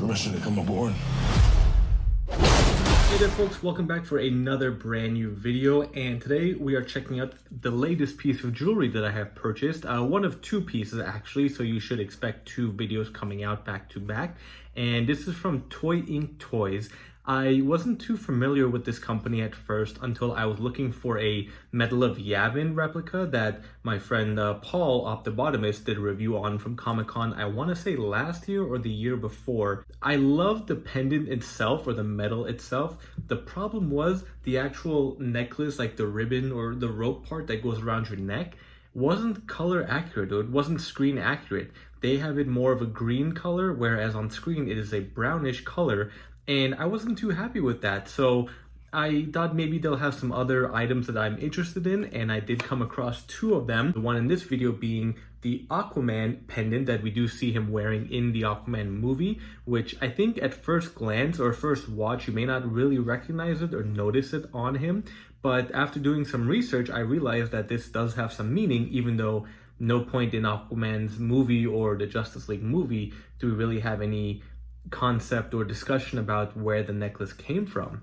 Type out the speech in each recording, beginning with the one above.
permission to come aboard. Hey there folks, welcome back for another brand new video, and today we are checking out the latest piece of jewelry that I have purchased. One of two pieces actually, so you should expect two videos coming out back to back. And this is from Toynk Toys. I wasn't too familiar with this company at first until I was looking for a Medal of Yavin replica that my friend Paul, Optobotomist, did a review on from Comic-Con, I want to say last year or the year before. I love the pendant itself, or the medal itself. The problem was the actual necklace, like the ribbon or the rope part that goes around your neck, wasn't color accurate, or it wasn't screen accurate. They have it more of a green color, whereas on screen it is a brownish color. And I wasn't too happy with that, so I thought maybe they'll have some other items that I'm interested in, and I did come across two of them. The one in this video being the Aquaman pendant that we do see him wearing in the Aquaman movie, which I think at first glance or first watch you may not really recognize it or notice it on him, but after doing some research I realized that this does have some meaning, even though no point in Aquaman's movie or the Justice League movie do we really have any concept or discussion about where the necklace came from.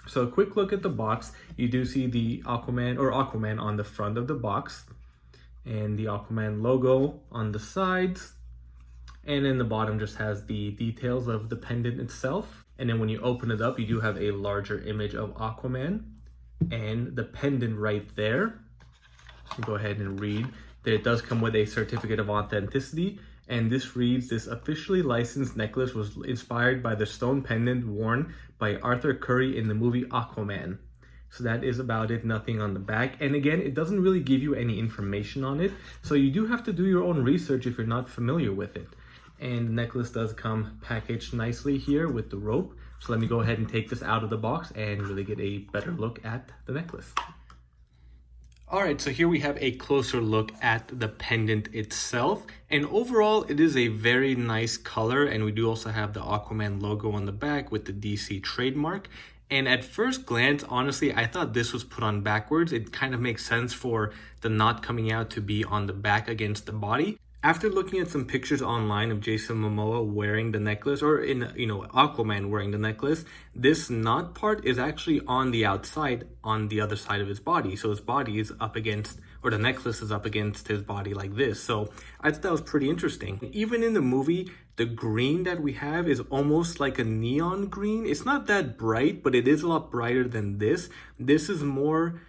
So a quick look at the box. You do see the Aquaman on the front of the box, and the Aquaman logo on the sides, and then the bottom just has the details of the pendant itself. And then when you open it up, you do have a larger image of Aquaman and the pendant right there. Go ahead and read that it does come with a certificate of authenticity. And this reads, "This officially licensed necklace was inspired by the stone pendant worn by Arthur Curry in the movie Aquaman." So that is about it, nothing on the back. And again, it doesn't really give you any information on it, so you do have to do your own research if you're not familiar with it. And the necklace does come packaged nicely here with the rope. So let me go ahead and take this out of the box and really get a better look at the necklace. Alright, so here we have a closer look at the pendant itself, and overall it is a very nice color, and we do also have the Aquaman logo on the back with the DC trademark. And at first glance, honestly, I thought this was put on backwards. It kind of makes sense for the knot coming out to be on the back against the body. After looking at some pictures online of Jason Momoa wearing the necklace, or Aquaman wearing the necklace, this knot part is actually on the outside, on the other side of his body. So his body is up against, or the necklace is up against his body like this. So I thought that was pretty interesting. Even in the movie, the green that we have is almost like a neon green. It's not that bright, but it is a lot brighter than this. This is more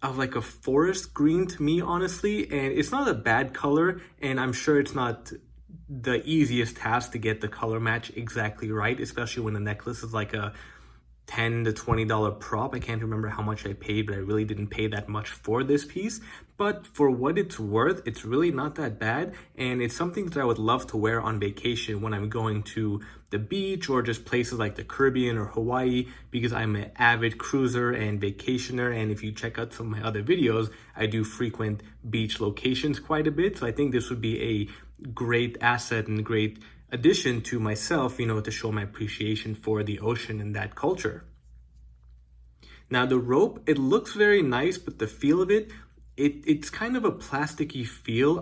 of like a forest green to me, honestly, and it's not a bad color, and I'm sure it's not the easiest task to get the color match exactly right, especially when the necklace is like a $10 to $20 prop. I can't remember how much I paid, but I really didn't pay that much for this piece. But for what it's worth, it's really not that bad, and it's something that I would love to wear on vacation when I'm going to the beach or just places like the Caribbean or Hawaii, because I'm an avid cruiser and vacationer, and if you check out some of my other videos, I do frequent beach locations quite a bit. So I think this would be a great asset and great addition to myself, to show my appreciation for the ocean and that culture. Now the rope, it looks very nice, but the feel of it's kind of a plasticky feel.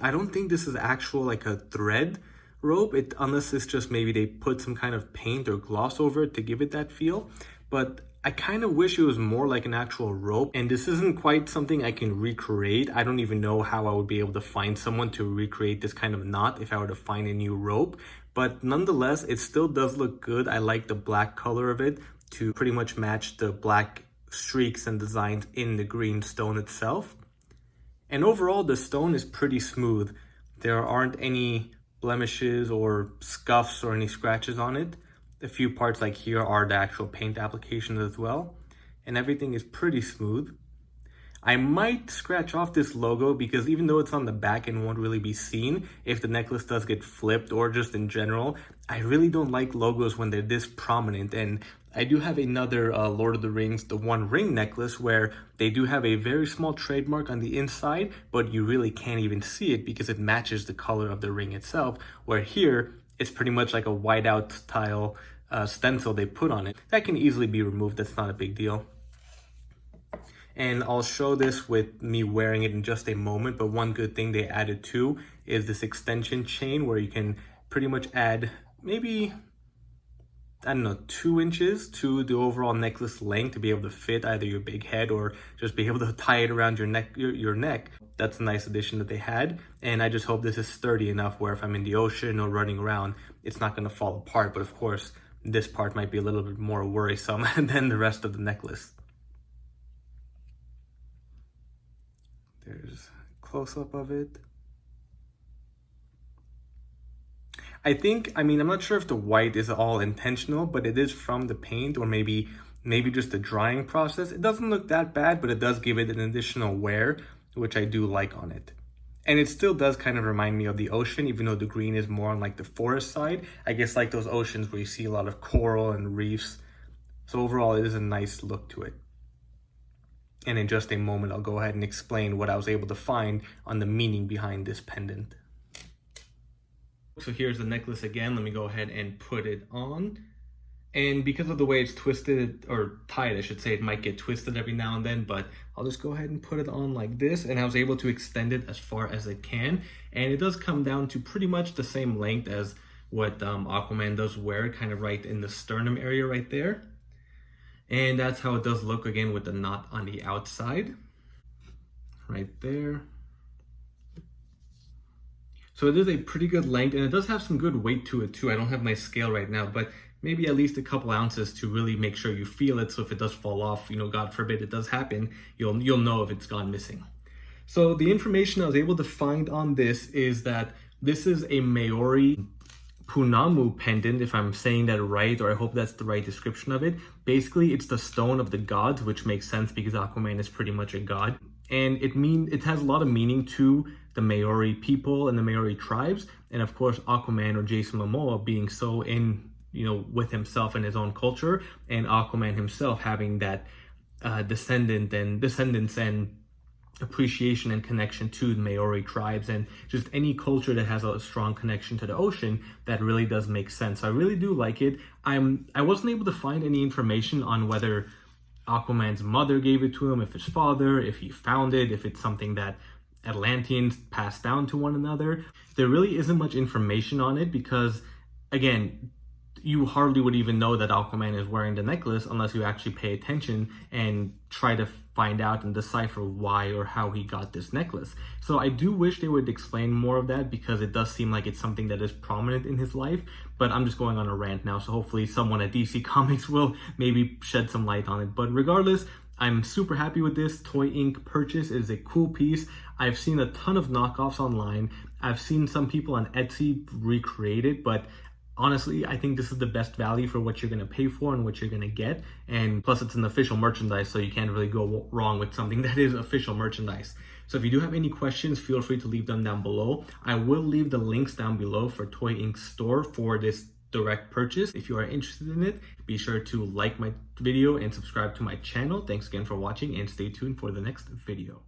I don't think this is actual like a thread rope, unless it's just maybe they put some kind of paint or gloss over it to give it that feel. But I kind of wish it was more like an actual rope, and this isn't quite something I can recreate. I don't even know how I would be able to find someone to recreate this kind of knot if I were to find a new rope. But nonetheless, it still does look good. I like the black color of it to pretty much match the black streaks and designs in the green stone itself. And overall, the stone is pretty smooth. There aren't any blemishes or scuffs or any scratches on it. A few parts like here are the actual paint applications as well, and everything is pretty smooth. I might scratch off this logo because even though it's on the back and won't really be seen, if the necklace does get flipped or just in general, I really don't like logos when they're this prominent. And I do have another Lord of the Rings, the One Ring necklace, where they do have a very small trademark on the inside, but you really can't even see it because it matches the color of the ring itself, where here it's pretty much like a whiteout style stencil they put on it. That can easily be removed, that's not a big deal. And I'll show this with me wearing it in just a moment, but one good thing they added too is this extension chain where you can pretty much add maybe, I don't know, 2 inches to the overall necklace length to be able to fit either your big head or just be able to tie it around your neck. Your neck. That's a nice addition that they had, and I just hope this is sturdy enough where if I'm in the ocean or running around, it's not going to fall apart. But of course, this part might be a little bit more worrisome than the rest of the necklace. There's a close-up of it. I'm not sure if the white is all intentional, but it is from the paint or maybe just the drying process. It doesn't look that bad, but it does give it an additional wear, which I do like on it. And it still does kind of remind me of the ocean, even though the green is more on like the forest side. I guess like those oceans where you see a lot of coral and reefs. So overall, it is a nice look to it. And in just a moment, I'll go ahead and explain what I was able to find on the meaning behind this pendant. So here's the necklace again. Let me go ahead and put it on. And because of the way it's twisted, or tied, I should say, it might get twisted every now and then, but I'll just go ahead and put it on like this. And I was able to extend it as far as it can. And it does come down to pretty much the same length as what Aquaman does wear, kind of right in the sternum area right there. And that's how it does look again with the knot on the outside, right there. So it is a pretty good length, and it does have some good weight to it too. I don't have my scale right now, but maybe at least a couple ounces to really make sure you feel it. So if it does fall off, God forbid it does happen, you'll know if it's gone missing. So the information I was able to find on this is that this is a Maori Punamu pendant, if I'm saying that right, or I hope that's the right description of it. Basically, it's the stone of the gods, which makes sense because Aquaman is pretty much a god. And it has a lot of meaning to the Maori people and the Maori tribes. And of course, Aquaman or Jason Momoa being so in, with himself and his own culture, and Aquaman himself having that descendants and appreciation and connection to the Maori tribes, and just any culture that has a strong connection to the ocean, that really does make sense. I really do like it. I wasn't able to find any information on whether Aquaman's mother gave it to him, if his father, if he found it, if it's something that Atlanteans passed down to one another. There really isn't much information on it because, again, you hardly would even know that Aquaman is wearing the necklace unless you actually pay attention and try to find out and decipher why or how he got this necklace. So I do wish they would explain more of that because it does seem like it's something that is prominent in his life, but I'm just going on a rant now, so hopefully someone at DC Comics will maybe shed some light on it. But regardless, I'm super happy with this Toynk purchase. It is a cool piece. I've seen a ton of knockoffs online. I've seen some people on Etsy recreate it, but honestly, I think this is the best value for what you're going to pay for and what you're going to get. And plus, it's an official merchandise, so you can't really go wrong with something that is official merchandise. So if you do have any questions, feel free to leave them down below. I will leave the links down below for Toynk's store for this direct purchase. If you are interested in it, be sure to like my video and subscribe to my channel. Thanks again for watching, and stay tuned for the next video.